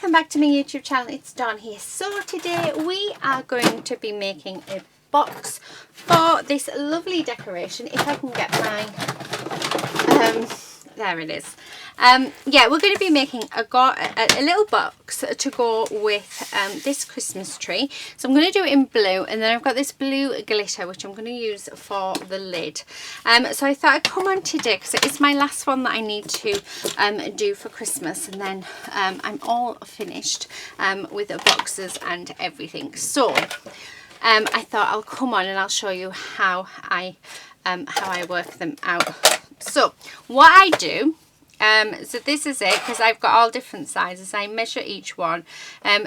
welcome back to my YouTube channel. It's Dawn here. So today we are going to be making a box for this lovely decoration. If I can get mine, there it is. Yeah, we're going to be making a little box to go with this Christmas tree. So I'm going to do it in blue, and then I've got this blue glitter which I'm going to use for the lid. So I thought I'd come on today because it's my last one that I need to do for Christmas, and then I'm all finished with the boxes and everything. So I thought I'll come on and I'll show you how I work them out. So what I do, so this is it, because I've got all different sizes. I measure each one.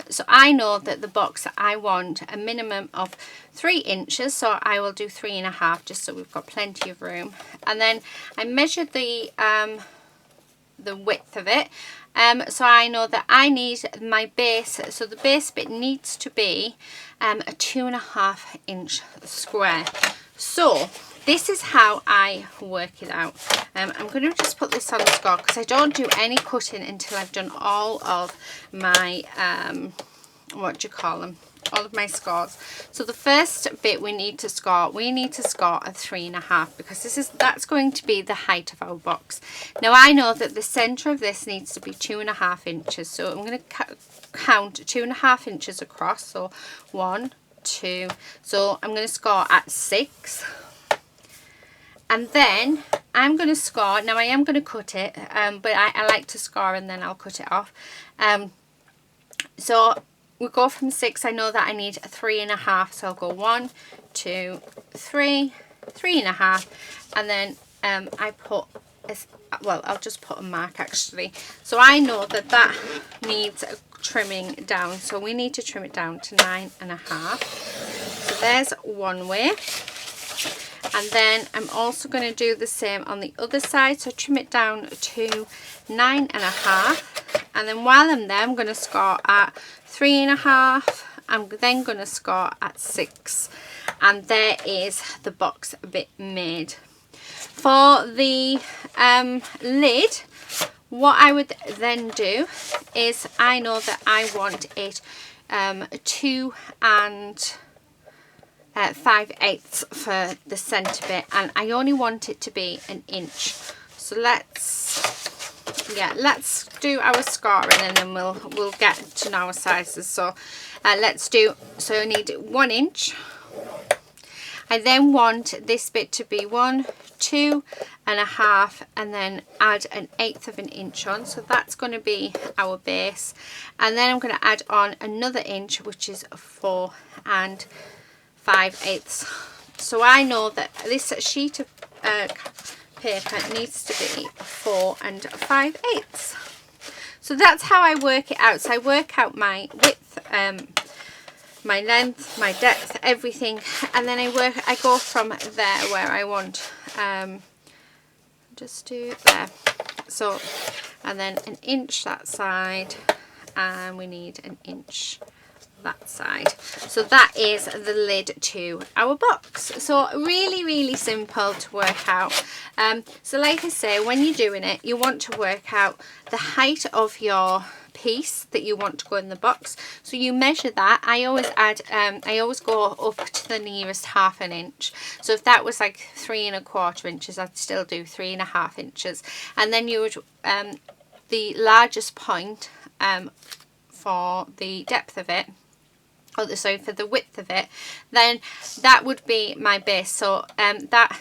So I know that the box I want a minimum of 3 inches, so I will do 3.5 just so we've got plenty of room. And then I measure the width of it. So I know that I need my base, so the base bit needs to be a 2.5 inch square. So this is how I work it out. I'm going to just put this on the score because I don't do any cutting until I've done all of my, what do you call them? All of my scores. So the first bit we need to score a 3.5 because that's going to be the height of our box. Now I know that the centre of this needs to be 2.5 inches. So I'm going to count 2.5 inches across. So 1, 2. So I'm going to score at 6. And then I'm going to score, now I am going to cut it, but I like to score and then I'll cut it off. So we go from 6, I know that I need a 3.5, so I'll go 1, 2, 3, 3.5, and then I put, well, I'll just put a mark actually. So I know that that needs trimming down, so we need to trim it down to 9.5. So there's one way. And then I'm also going to do the same on the other side, so trim it down to 9.5. And then while I'm there, I'm going to score at 3.5. I'm then going to score at 6. And there is the box bit made. For the lid, what I would then do is, I know that I want it 2 and 5/8 for the centre bit, and I only want it to be 1 inch. So let's do our scoring and then we'll get to know our sizes. So let's do, so I need 1 inch. I then want this bit to be 1, 2.5, and then add 1/8 of an inch on, so that's going to be our base. And then I'm going to add on another inch, which is 4 and 5/8. So I know that this sheet of paper needs to be 4 and 5/8. So that's how I work it out. So I work out my width, my length, my depth, everything, and then I go from there where I want. Just do there. So, and then 1 inch that side, and we need 1 inch that side. So that is the lid to our box. So really simple to work out. So like I say, when you're doing it, you want to work out the height of your piece that you want to go in the box. So you measure that. I always add, I always go up to the nearest 1/2 inch. So if that was like 3.25 inches, I'd still do 3.5 inches. And then you would, the largest point for the depth of it, sorry, for the width of it, then that would be my base. So that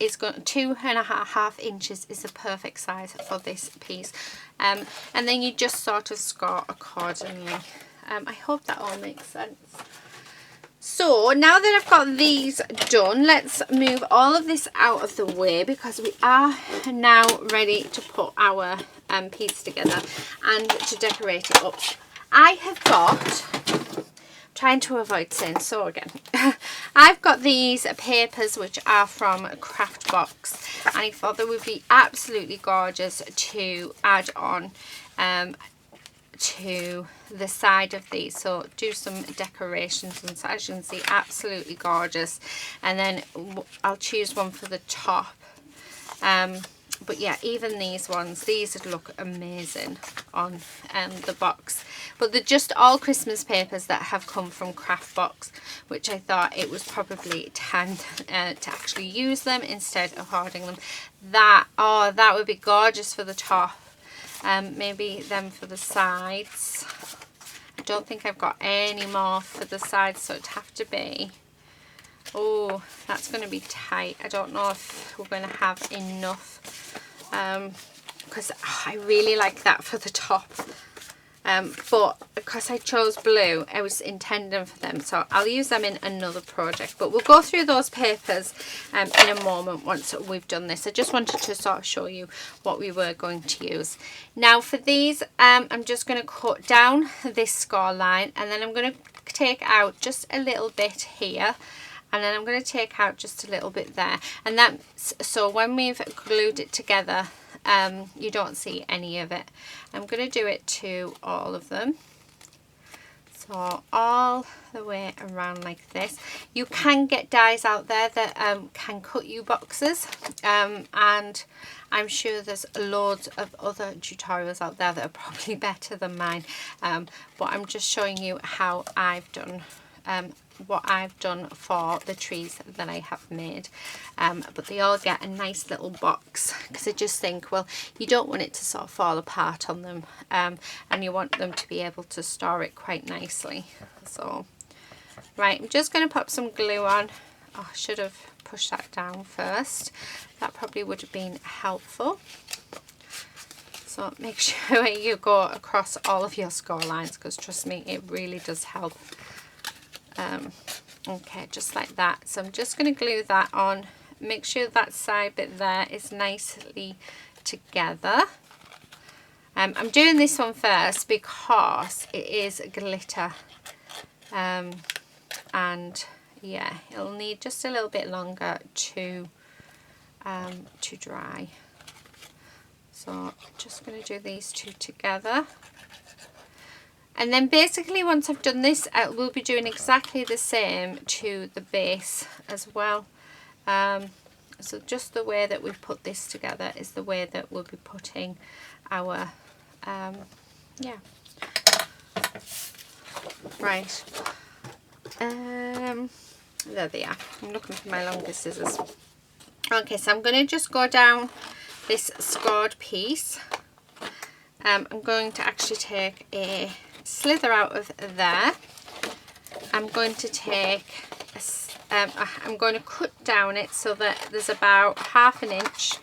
is going 2.5 inches is the perfect size for this piece. And then you just sort of score accordingly. I hope that all makes sense. So now that I've got these done, let's move all of this out of the way because we are now ready to put our piece together and to decorate it up. I have got, trying to avoid saying so again, I've got these papers which are from Craftbox, and I thought they would be absolutely gorgeous to add on to the side of these, so do some decorations, and so as you can see, absolutely gorgeous. And then I'll choose one for the top. But yeah, even these ones, these would look amazing on the box. but they're just all Christmas papers that have come from Craftbox, which I thought it was probably time to actually use them instead of hoarding them. That would be gorgeous for the top. Maybe them for the sides. I don't think I've got any more for the sides, so it'd have to be, oh, that's going to be tight. I don't know if we're going to have enough, because I really like that for the top. But because I chose blue, I was intending for them, so I'll use them in another project. But we'll go through those papers in a moment once we've done this. I just wanted to sort of show you what we were going to use. Now for these, I'm just going to cut down this score line, and then I'm going to take out just a little bit here, and then I'm going to take out just a little bit there. And that's so when we've glued it together, you don't see any of it. I'm going to do it to all of them, so all the way around like this. You can get dies out there that can cut you boxes, and I'm sure there's loads of other tutorials out there that are probably better than mine, but I'm just showing you how I've done what I've done for the trees that I have made. But they all get a nice little box, because I just think, well, you don't want it to sort of fall apart on them, and you want them to be able to store it quite nicely. So right, I'm just going to pop some glue on. Oh, I should have pushed that down first. That probably would have been helpful. So make sure you go across all of your score lines, because trust me, it really does help. Okay, just like that. So I'm just going to glue that on. Make sure that side bit there is nicely together. I'm doing this one first because it is glitter, and yeah, it'll need just a little bit longer to dry. So I'm just going to do these two together. And then basically once I've done this, I will be doing exactly the same to the base as well. So just the way that we've put this together is the way that we'll be putting our, yeah. Right. There they are. I'm looking for my longest scissors. Okay, so I'm going to just go down this scored piece. I'm going to actually take a slither out of there. I'm going to take I'm going to cut down it so that there's about 1/2 inch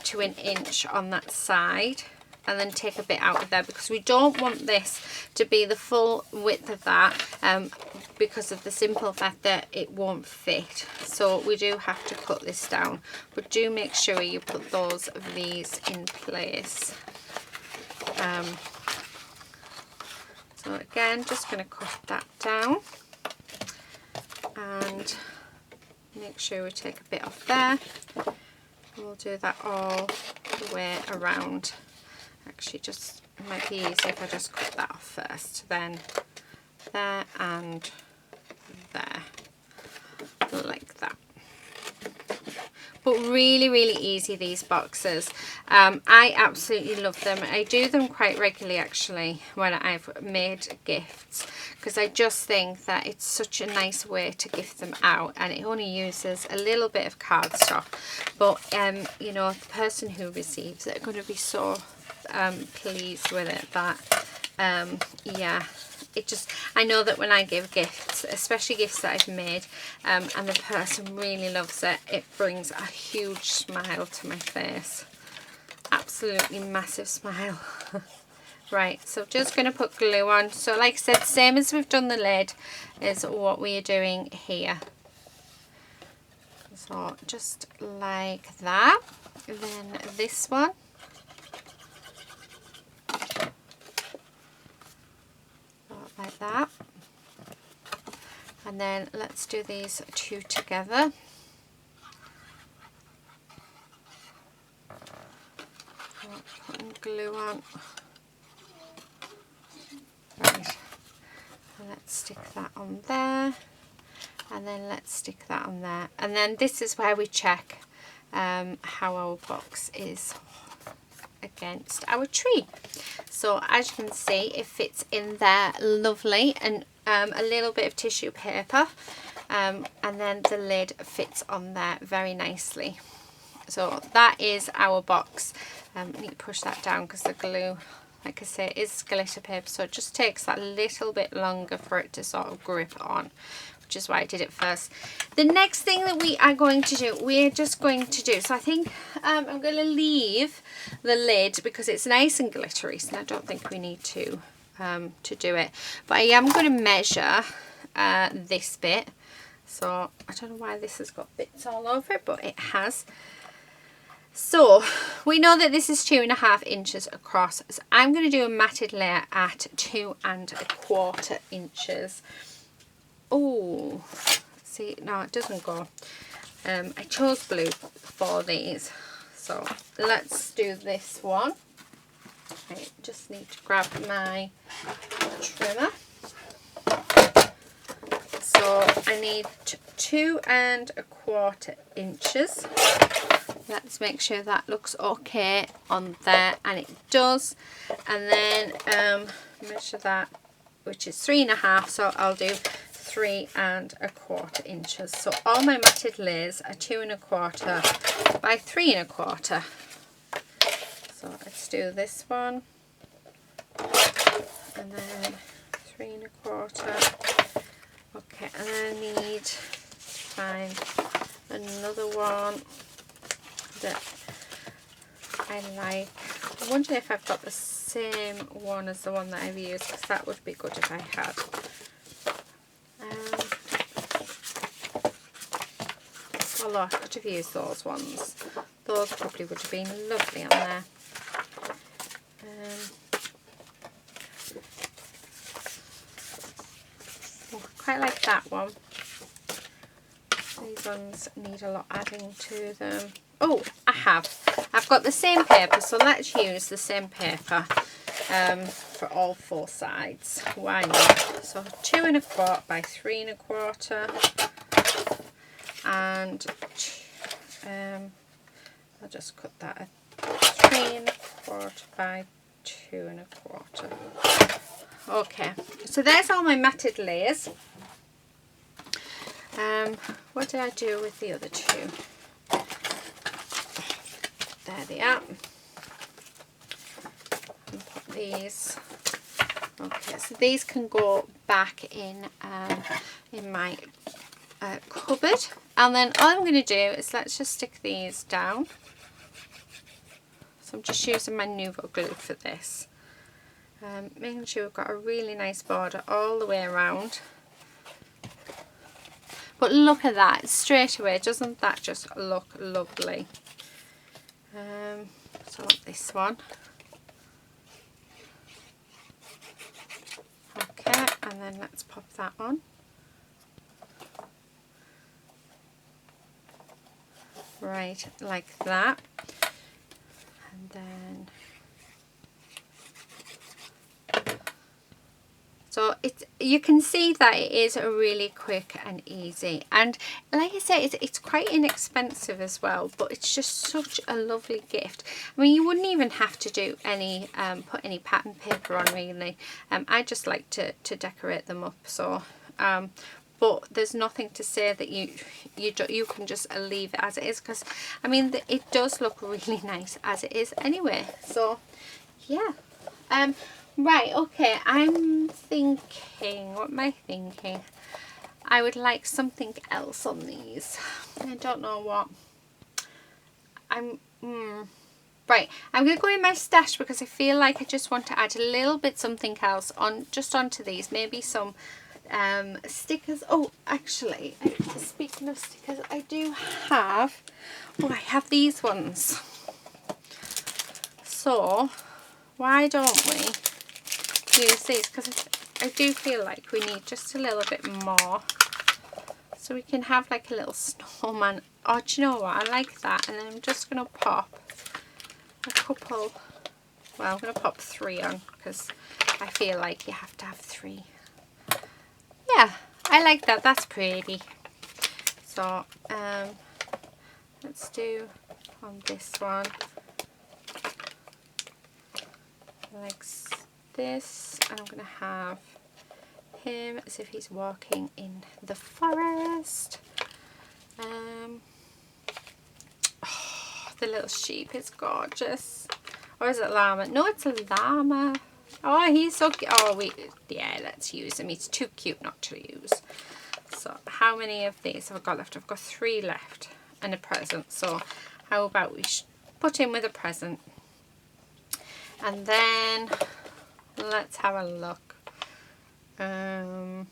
to 1 inch on that side, and then take a bit out of there, because we don't want this to be the full width of that, because of the simple fact that it won't fit. So we do have to cut this down, but do make sure you put these in place. So again, just going to cut that down and make sure we take a bit off there. We'll do that all the way around. Actually, just it might be easier if I just cut that off first, then there and there, like that. But really, really easy, these boxes. I absolutely love them. I do them quite regularly actually when I've made gifts, because I just think that it's such a nice way to gift them out, and it only uses a little bit of cardstock, but you know, the person who receives it are going to be so pleased with it that yeah, it just, I know that when I give gifts, especially gifts that I've made, and the person really loves it, it brings a huge smile to my face. Absolutely massive smile. Right, so just going to put glue on. So like I said, same as we've done the lid is what we are doing here. So just like that. And then this one. Like that. And then let's do these two together. Putting glue on. Right. And let's stick that on there. And then let's stick that on there. And then this is where we check how our box is against our tree. So as you can see, it fits in there lovely, and a little bit of tissue paper, and then the lid fits on there very nicely. So that is our box. I need to push that down because the glue, like I say, is glitter paper, so it just takes that little bit longer for it to sort of grip on, which is why I did it first. The next thing that we are going to do, we're just going to do, so I think I'm going to leave the lid because it's nice and glittery, so I don't think we need to do it. But I am going to measure this bit. So I don't know why this has got bits all over it, but it has. So we know that this is 2.5 inches across. So I'm going to do a matted layer at 2.25 inches. Oh, see, no, it doesn't go. I chose blue for these. So let's do this one. I just need to grab my trimmer. So I need 2.25 inches. Let's make sure that looks okay on there, and it does. And then measure that, which is 3.5, so I'll do 3.25 inches. So all my matted layers are 2.25 by 3.25. So let's do this one, and then 3.25. Okay, and then I need to find another one that I like. I wonder if I've got the same one as the one that I've used, because that would be good if I had. Although I could have used those ones. Those probably would have been lovely on there. Quite like that one. These ones need a lot adding to them. Oh, I've got the same paper, so let's use the same paper for all 4 sides. Why not? So 2.25 by 3.25, and I'll just cut that at 3.25 by 2.25. Okay, so there's all my matted layers. What did I do with the other 2? There they are. And put these. Okay, so these can go back in my cupboard. And then all I'm going to do is let's just stick these down. So I'm just using my Nuvo glue for this. Making sure we've got a really nice border all the way around. But look at that, straight away, doesn't that just look lovely? So I want this one. Okay, and then let's pop that on. Right, like that. And then... So you can see that it is a really quick and easy, and like I say, it's quite inexpensive as well, but it's just such a lovely gift. I mean, you wouldn't even have to do any put any pattern paper on, really. I just like to decorate them up. So but there's nothing to say that you can just leave it as it is, because I mean it does look really nice as it is anyway. So yeah. Right, okay, I'm thinking, what am I thinking? I would like something else on these. I don't know what. Right, I'm going to go in my stash because I feel like I just want to add a little bit something else on, just onto these. Maybe some stickers. Oh, actually, speaking of stickers, I do have, I have these ones. So, why don't we use these, because I do feel like we need just a little bit more, so we can have like a little snowman. Oh, do you know what, I like that. And then I'm just going to pop a couple, well, I'm going to pop 3 on, because I feel like you have to have 3. Yeah, I like that, that's pretty. So let's do on this one like so. this, and I'm going to have him as if he's walking in the forest. Oh, the little sheep is gorgeous. Or is it llama? No, it's a llama. Oh, he's so cute. Oh, yeah, let's use him. He's too cute not to use. So how many of these have I got left? I've got 3 left and a present. So how about we put him with a present. And then let's have a look. Oh,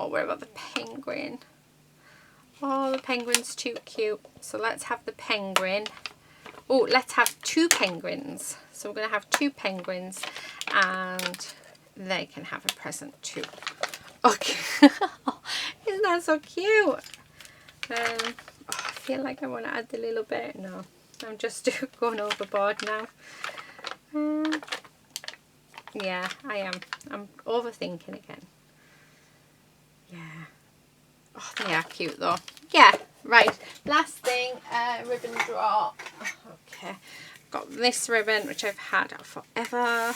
where about the penguin? Oh, the penguin's too cute. So let's have the penguin. Oh, let's have 2 penguins. So we're going to have 2 penguins and they can have a present too. Okay. Isn't that so cute? I feel like I want to add the little bear. No, I'm just going overboard now. Yeah, I am. I'm overthinking again. Yeah. Oh, they are cute though. Yeah, right. Last thing, ribbon draw. Okay, got this ribbon which I've had forever.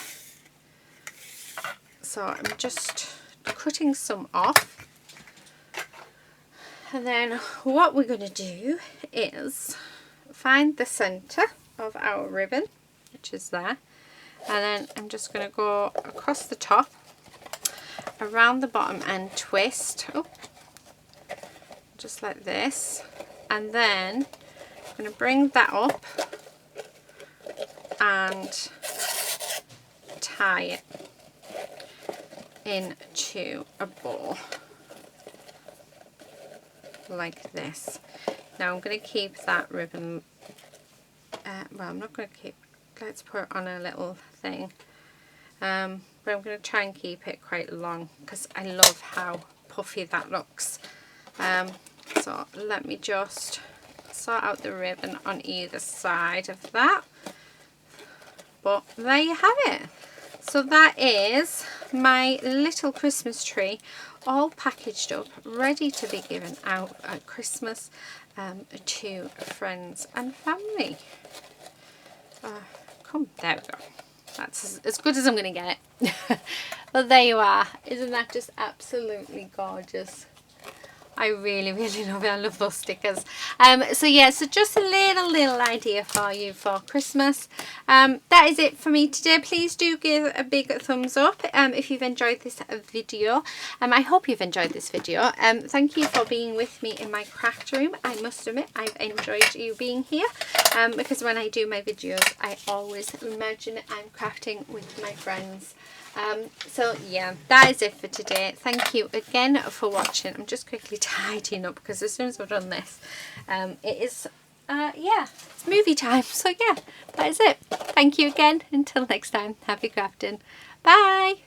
So I'm just cutting some off. And then what we're going to do is find the centre of our ribbon, which is there. And then I'm just going to go across the top, around the bottom and twist. Oh, just like this. And then I'm going to bring that up and tie it into a ball like this. Now I'm going to keep that ribbon, well, I'm not going to keep, let's put it on a little thing, but I'm going to try and keep it quite long because I love how puffy that looks. So let me just sort out the ribbon on either side of that. But there you have it. So that is my little Christmas tree all packaged up, ready to be given out at Christmas to friends and family. There we go. That's as good as I'm going to get it. But there you are. Isn't that just absolutely gorgeous? I really, really love it. I love those stickers. So yeah, so just a little idea for you for Christmas. That is it for me today. Please do give a big thumbs up if you've enjoyed this video. I hope you've enjoyed this video. Thank you for being with me in my craft room. I must admit, I've enjoyed you being here because when I do my videos, I always imagine I'm crafting with my friends. So yeah, that is it for today. Thank you again for watching. I'm just quickly tidying up because as soon as I've done this, it is yeah, it's movie time. So yeah, that is it. Thank you again. Until next time, happy crafting. Bye.